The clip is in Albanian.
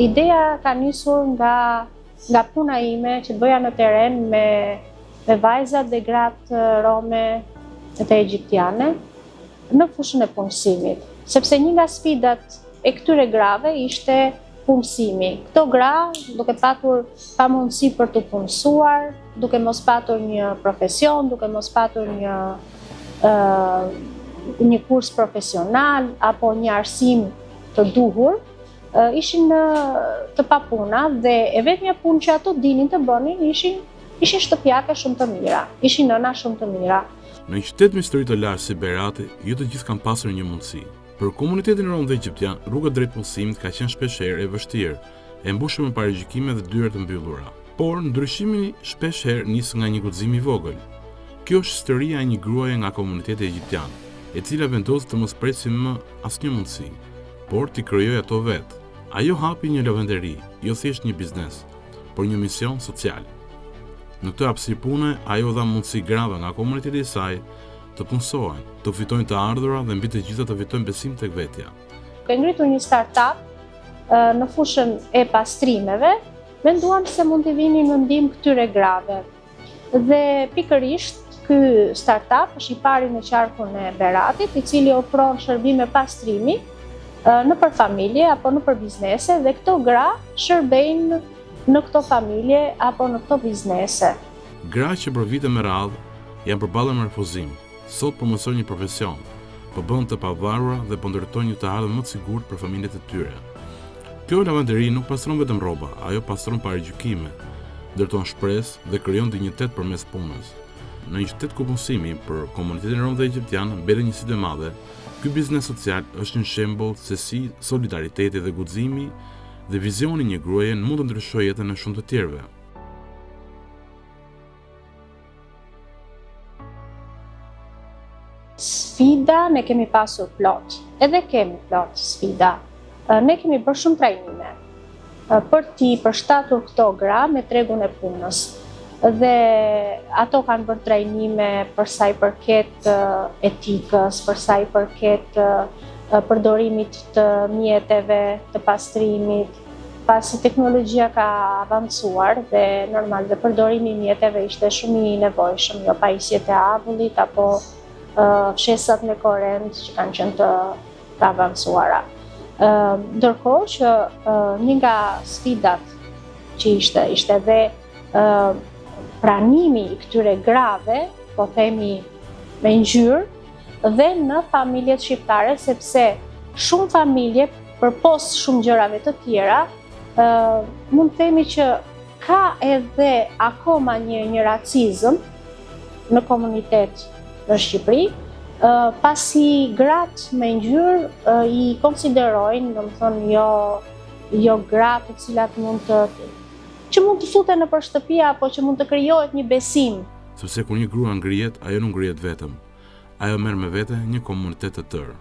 Ideja ka nisur nga puna ime që bëja në teren me vajzat dhe gratë rome dhe egjiptiane në fushën e punësimit. Sepse një nga sfidat e këtyre grave ishte punësimi. Këto gra, duke patur pamundësi për të punësuar, duke mos patur një profesion, duke mos patur një kurs profesional apo një arsim të duhur, ishin të papuna dhe e vetmja punë që ato dinin të bënin ishin shtëpiake shumë të mira, ishin nëna shumë të mira. Në një qytet me histori të lartë si Berati, jo të gjithë kanë pasur një mundësi. Për komunitetin rom dhe egjiptian, rruga drejt punësimit ka qenë shpeshherë e vështirë, e mbushur me paragjykime dhe dyert të mbyllura. Por ndryshimi shpeshherë nis nga një guxim i vogël. Kjo është historia e një gruaje nga komuniteti egjiptian, e cila vendosi të mos presi më asnjë mundësi, por t'i krijojë ato vetë. Ajo hapi një lavanderi, jo thjesht një biznes, por një mision social. Në këtë hapësirë pune, ajo dha mundësi grave nga komuniteti i saj të punësohen, të fitojnë të ardhura dhe mbi të gjitha të fitojnë besim tek vetja. Ke ngritur një startup në fushën e pastrimeve, menduam se mund të vini në ndihmë këtyre grave. Dhe pikërisht ky startup është i pari në qarkun e Beratit, i cili ofron shërbime pastrimi në për familje apo në për biznese dhe këto gra shërbejnë në këto familje apo në këto biznese. Gra që për vite me radhë janë përballur me refuzim, sot po mësojnë një profesion, po bëhen të pavarura dhe po ndërtojnë një të ardhmë më të sigurt për familjet e tyre. Kjo lavanderi nuk pastron vetëm rroba, ajo pastron paragjykime, ndërton shpresë dhe krijon dinjitet përmes punës. Në një qytet ku punësimi për komunitetin rom dhe egjiptian mbetet një sfidë e madhe, ky biznes social është një shembull se si solidariteti dhe guximi dhe vizioni një gruaje mund të ndryshojë jetën e shumë të tjerëve. Sfida ne kemi pasur plot, edhe kemi plot sfida. Ne kemi bërë shumë trajnime për t'i përshtatur këto gra me tregun e punës. Dhe ato kanë bërë trajnime për sa i përket etikës, për sa i përket përdorimit të mjeteve, të pastrimit, pasi teknologjia ka avancuar dhe normal dhe përdorimi i mjeteve ishte shumë i nevojshëm, jo pajisjet e avullit apo fshesat me korrent që kanë qenë të avancuara. Ndërkohë që një nga sfidat që ishte edhe pranimi i këtyre grave, po themi me ngjyrë, dhe në familjet shqiptare, sepse shumë familje, përpos shumë gjërave të tjera, mund të themi që ka edhe akoma një racizëm në komunitet në Shqipëri, pasi gratë me ngjyrë i konsiderojnë, domethënë jo gratë të cilat që mund të futen nëpër shtëpi apo që mund të krijohet një besim. Sepse kur një grua ngrihet, ajo nuk ngrihet vetëm. Ajo merr me vete një komunitet të tërë.